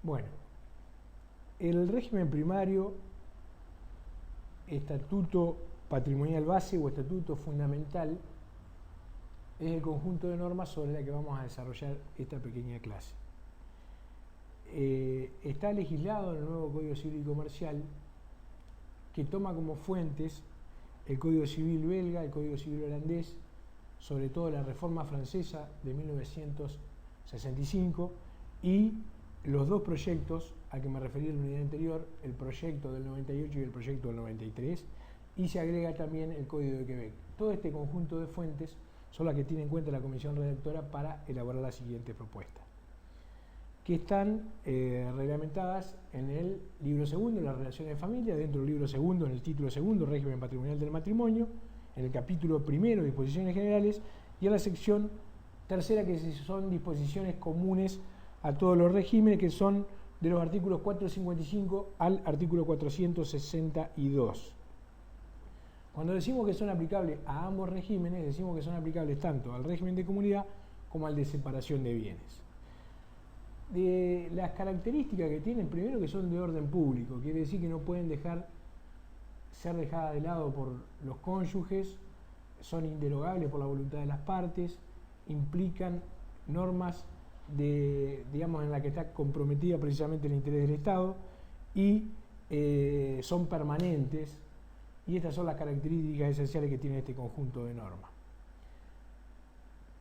Bueno, el régimen primario, estatuto patrimonial base o estatuto fundamental, es el conjunto de normas sobre la que vamos a desarrollar esta pequeña clase. Está legislado en el nuevo Código Civil y Comercial, que toma como fuentes el Código Civil belga, el Código Civil holandés, sobre todo la Reforma Francesa de 1965, y los dos proyectos a que me referí en la unidad anterior, el proyecto del 98 y el proyecto del 93, y se agrega también el Código de Quebec. Todo este conjunto de fuentes son las que tiene en cuenta la comisión redactora para elaborar la siguiente propuesta, que están reglamentadas en el libro segundo, las relaciones de familia, dentro del libro segundo, en el título segundo, régimen patrimonial del matrimonio, en el capítulo primero, disposiciones generales, y en la sección tercera, que son disposiciones comunes a todos los regímenes, que son de los artículos 455 al artículo 462. Cuando decimos que son aplicables a ambos regímenes, decimos que son aplicables tanto al régimen de comunidad como al de separación de bienes. De las características que tienen, primero, que son de orden público, quiere decir que no pueden ser dejadas de lado por los cónyuges, son inderogables por la voluntad de las partes, implican normas en la que está comprometida precisamente el interés del Estado, y son permanentes, y estas son las características esenciales que tiene este conjunto de normas.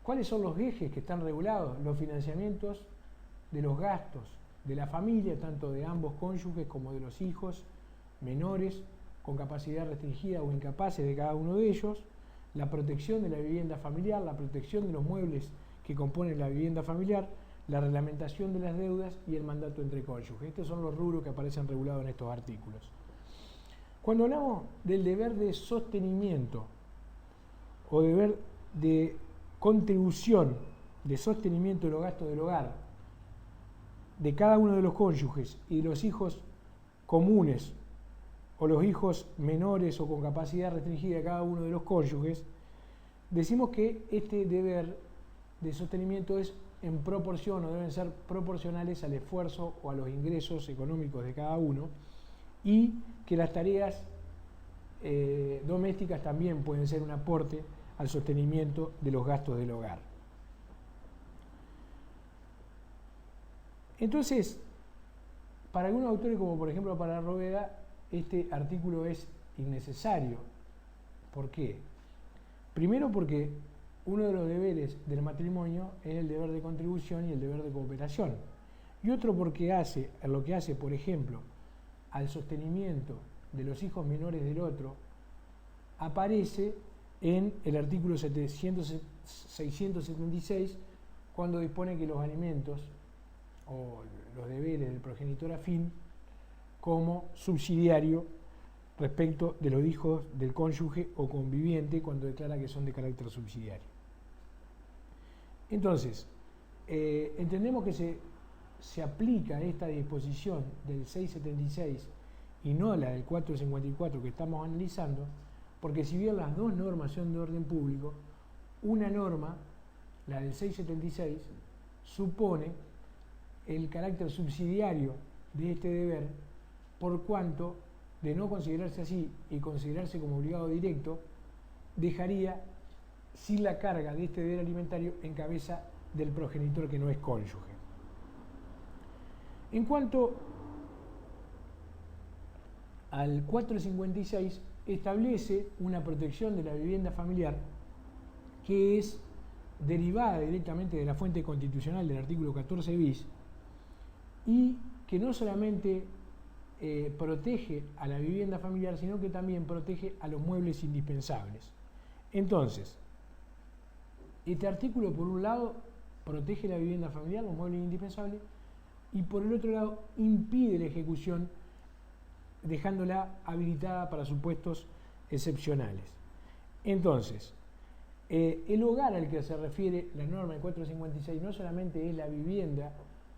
¿Cuáles son los ejes que están regulados? Los financiamientos de los gastos de la familia, tanto de ambos cónyuges como de los hijos menores con capacidad restringida o incapaces de cada uno de ellos, la protección de la vivienda familiar, la protección de los muebles que componen la vivienda familiar, la reglamentación de las deudas y el mandato entre cónyuges. Estos son los rubros que aparecen regulados en estos artículos. Cuando hablamos del deber de sostenimiento o deber de contribución, de sostenimiento de los gastos del hogar de cada uno de los cónyuges y de los hijos comunes o los hijos menores o con capacidad restringida de cada uno de los cónyuges, decimos que este deber de sostenimiento es en proporción o deben ser proporcionales al esfuerzo o a los ingresos económicos de cada uno, y que las tareas domésticas también pueden ser un aporte al sostenimiento de los gastos del hogar. Entonces, para algunos autores, como por ejemplo para Roveda, este artículo es innecesario. ¿Por qué? Primero, porque uno de los deberes del matrimonio es el deber de contribución y el deber de cooperación. Y otro porque lo que hace, por ejemplo, al sostenimiento de los hijos menores del otro, aparece en el artículo 676, cuando dispone que los alimentos o los deberes del progenitor afín como subsidiario respecto de los hijos del cónyuge o conviviente, cuando declara que son de carácter subsidiario. Entonces, entendemos que se aplica esta disposición del 676 y no la del 454 que estamos analizando, porque si bien las dos normas son de orden público, una norma, la del 676, supone el carácter subsidiario de este deber, por cuanto, de no considerarse así y considerarse como obligado directo, dejaría sin la carga de este deber alimentario en cabeza del progenitor que no es cónyuge. En cuanto al 456, establece una protección de la vivienda familiar que es derivada directamente de la fuente constitucional del artículo 14 bis, y que no solamente protege a la vivienda familiar, sino que también protege a los muebles indispensables. Entonces, este artículo, por un lado, protege la vivienda familiar, los muebles indispensables, y por el otro lado, impide la ejecución, dejándola habilitada para supuestos excepcionales. Entonces, el hogar al que se refiere la norma del 456 no solamente es la vivienda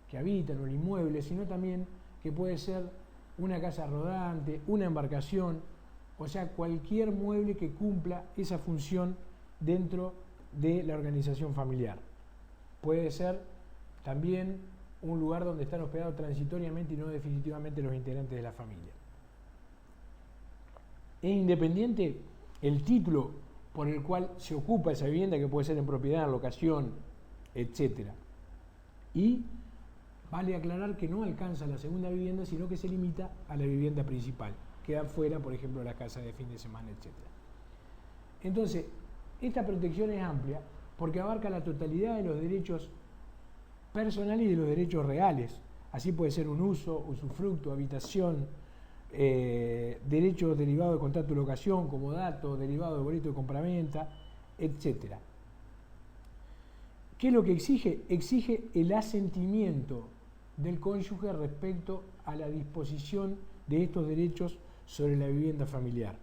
que habitan o el inmueble, sino también que puede ser una casa rodante, una embarcación, o sea, cualquier mueble que cumpla esa función dentro de la organización familiar. Puede ser también un lugar donde están hospedados transitoriamente y no definitivamente los integrantes de la familia. Es independiente el título por el cual se ocupa esa vivienda, que puede ser en propiedad, locación, etc. Y vale aclarar que no alcanza la segunda vivienda, sino que se limita a la vivienda principal. Queda fuera, por ejemplo, la casa de fin de semana, etc. Entonces, esta protección es amplia porque abarca la totalidad de los derechos personales y de los derechos reales. Así puede ser un uso, usufructo, habitación, derechos derivados de contrato de locación, comodato, derivado de boleto de compraventa, etc. ¿Qué es lo que exige? Exige el asentimiento del cónyuge respecto a la disposición de estos derechos sobre la vivienda familiar.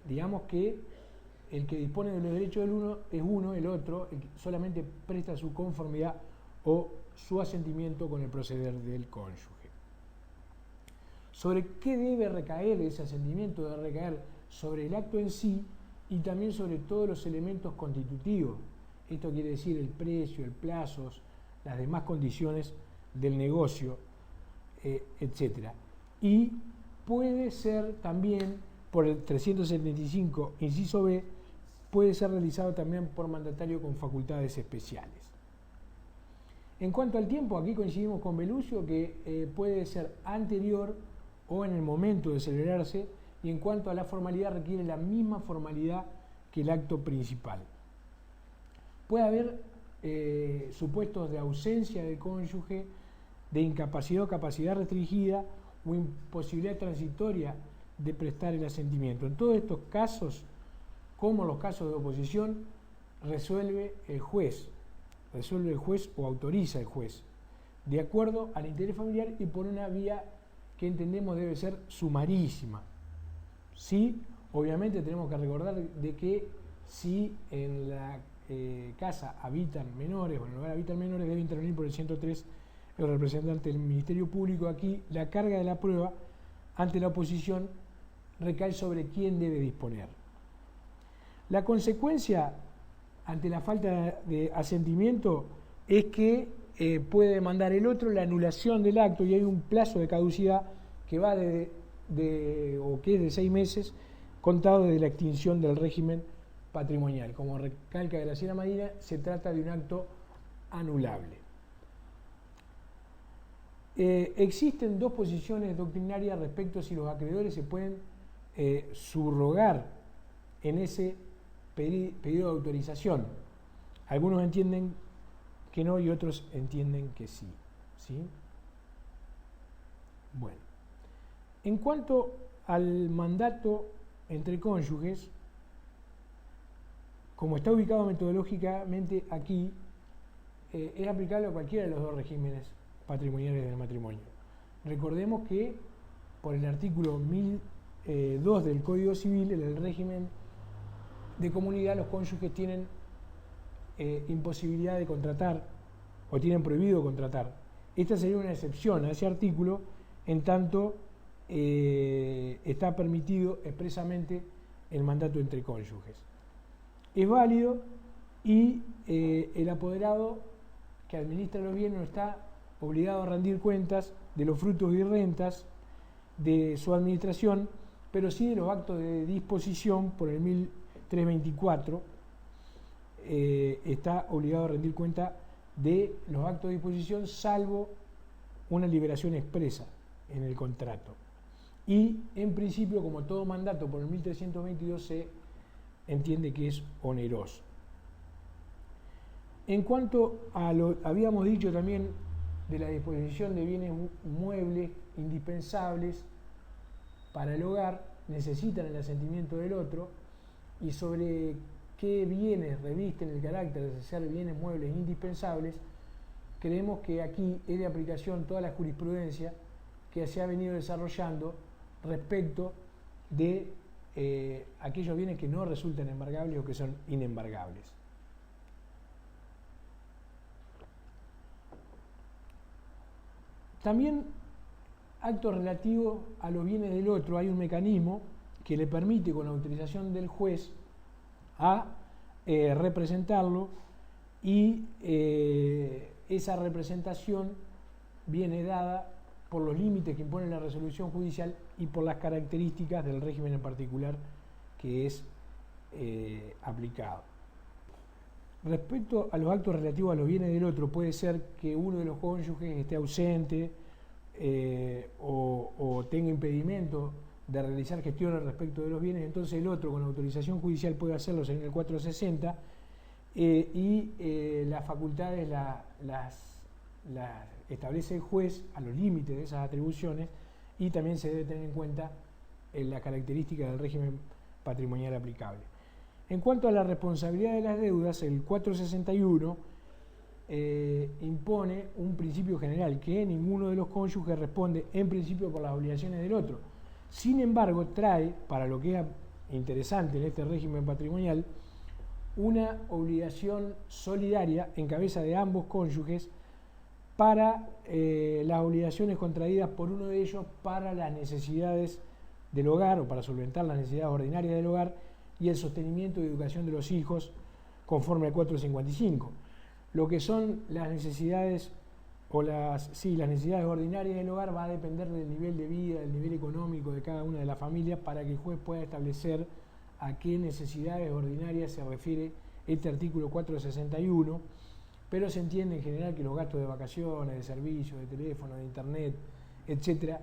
Digamos que el que dispone de los derechos del uno es uno, el otro el que solamente presta su conformidad o su asentimiento con el proceder del cónyuge. ¿Sobre qué debe recaer ese asentimiento? Debe recaer sobre el acto en sí y también sobre todos los elementos constitutivos. Esto quiere decir el precio, el plazo, las demás condiciones del negocio, etc. Y puede ser también, por el 375, inciso B, puede ser realizado también por mandatario con facultades especiales. En cuanto al tiempo, aquí coincidimos con Belucio que puede ser anterior o en el momento de celebrarse, y en cuanto a la formalidad requiere la misma formalidad que el acto principal. Puede haber supuestos de ausencia del cónyuge, de incapacidad o capacidad restringida o imposibilidad transitoria de prestar el asentimiento. En todos estos casos, como los casos de oposición, resuelve el juez o autoriza el juez, de acuerdo al interés familiar y por una vía que entendemos debe ser sumarísima. Sí, obviamente tenemos que recordar de que si en la casa habitan menores o en el lugar habitan menores, debe intervenir por el 103 el representante del Ministerio Público. Aquí la carga de la prueba ante la oposición recae sobre quién debe disponer. La consecuencia ante la falta de asentimiento es que puede demandar el otro la anulación del acto, y hay un plazo de caducidad que va que es de 6 meses contado desde la extinción del régimen patrimonial. Como recalca Graciela Medina, se trata de un acto anulable. Existen dos posiciones doctrinarias respecto a si los acreedores se pueden subrogar en ese pedido de autorización. Algunos entienden que no y otros entienden que sí. ¿Sí? Bueno, en cuanto al mandato entre cónyuges, como está ubicado metodológicamente aquí, es aplicable a cualquiera de los dos regímenes patrimoniales del matrimonio. Recordemos que por el artículo 1002 del Código Civil, en el régimen de comunidad, los cónyuges tienen imposibilidad de contratar o tienen prohibido contratar. Esta sería una excepción a ese artículo, en tanto está permitido expresamente el mandato entre cónyuges. Es válido y el apoderado que administra los bienes no está obligado a rendir cuentas de los frutos y rentas de su administración, pero sí de los actos de disposición. Por el 1324 está obligado a rendir cuenta de los actos de disposición, salvo una liberación expresa en el contrato. Y en principio, como todo mandato por el 1322, se entiende que es oneroso. En cuanto a lo habíamos dicho también de la disposición de bienes muebles indispensables para el hogar, necesitan el asentimiento del otro, y sobre qué bienes revisten el carácter de ser bienes muebles indispensables, creemos que aquí es de aplicación toda la jurisprudencia que se ha venido desarrollando respecto de aquellos bienes que no resultan embargables o que son inembargables. También actos relativos a los bienes del otro, hay un mecanismo que le permite, con la autorización del juez, a representarlo y esa representación viene dada por los límites que impone la resolución judicial y por las características del régimen en particular que es aplicado. Respecto a los actos relativos a los bienes del otro, puede ser que uno de los cónyuges esté ausente o tenga impedimento de realizar gestiones respecto de los bienes, entonces el otro con autorización judicial puede hacerlo según el 460 y las facultades las establece el juez a los límites de esas atribuciones y también se debe tener en cuenta la característica del régimen patrimonial aplicable. En cuanto a la responsabilidad de las deudas, el 461 impone un principio general que ninguno de los cónyuges responde en principio por las obligaciones del otro. Sin embargo, trae, para lo que es interesante en este régimen patrimonial, una obligación solidaria en cabeza de ambos cónyuges para las obligaciones contraídas por uno de ellos para las necesidades del hogar o para solventar las necesidades ordinarias del hogar y el sostenimiento y educación de los hijos conforme al 455. Lo que son las necesidades las necesidades ordinarias del hogar va a depender del nivel de vida, del nivel económico de cada una de las familias para que el juez pueda establecer a qué necesidades ordinarias se refiere este artículo 461, pero se entiende en general que los gastos de vacaciones, de servicios, de teléfono, de internet, etcétera,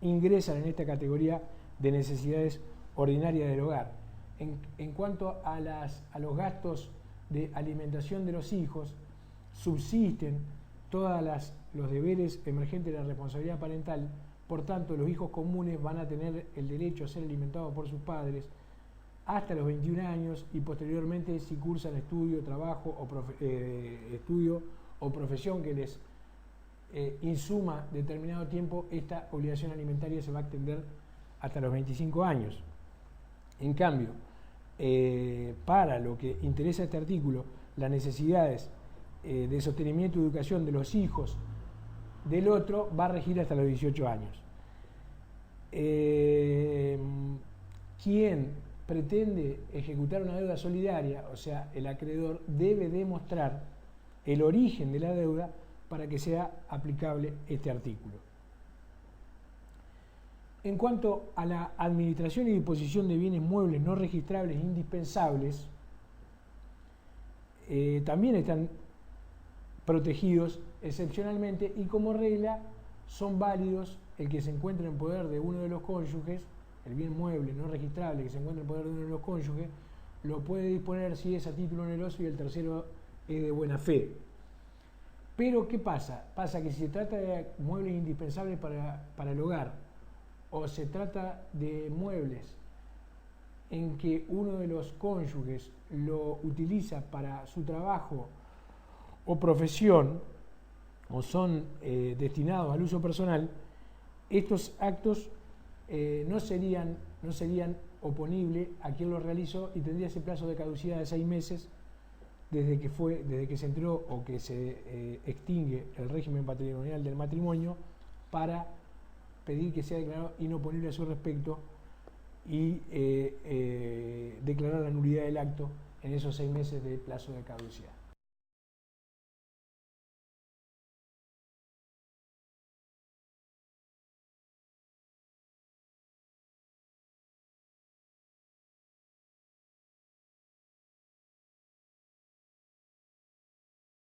ingresan en esta categoría de necesidades ordinarias del hogar. En cuanto a los gastos de alimentación de los hijos, subsisten todos los deberes emergentes de la responsabilidad parental, por tanto los hijos comunes van a tener el derecho a ser alimentados por sus padres hasta los 21 años y posteriormente si cursan estudio, trabajo o profesión que les insuma determinado tiempo, esta obligación alimentaria se va a extender hasta los 25 años. En cambio, para lo que interesa este artículo, las necesidades de sostenimiento y educación de los hijos del otro va a regir hasta los 18 años. Quien pretende ejecutar una deuda solidaria, o sea, el acreedor debe demostrar el origen de la deuda para que sea aplicable este artículo. En cuanto a la administración y disposición de bienes muebles no registrables indispensables, también están protegidos excepcionalmente y como regla son válidos el que se encuentre en poder de uno de los cónyuges, el bien mueble no registrable que se encuentra en poder de uno de los cónyuges, lo puede disponer si es a título oneroso y el tercero es de buena fe. Pero ¿qué pasa? Pasa que si se trata de muebles indispensables para el hogar o se trata de muebles en que uno de los cónyuges lo utiliza para su trabajo o profesión o son destinados al uso personal, estos actos no serían oponibles a quien los realizó y tendría ese plazo de caducidad de 6 meses desde que se entró o que se extingue el régimen patrimonial del matrimonio para pedir que sea declarado inoponible a su respecto y declarar la nulidad del acto en esos 6 meses de plazo de caducidad.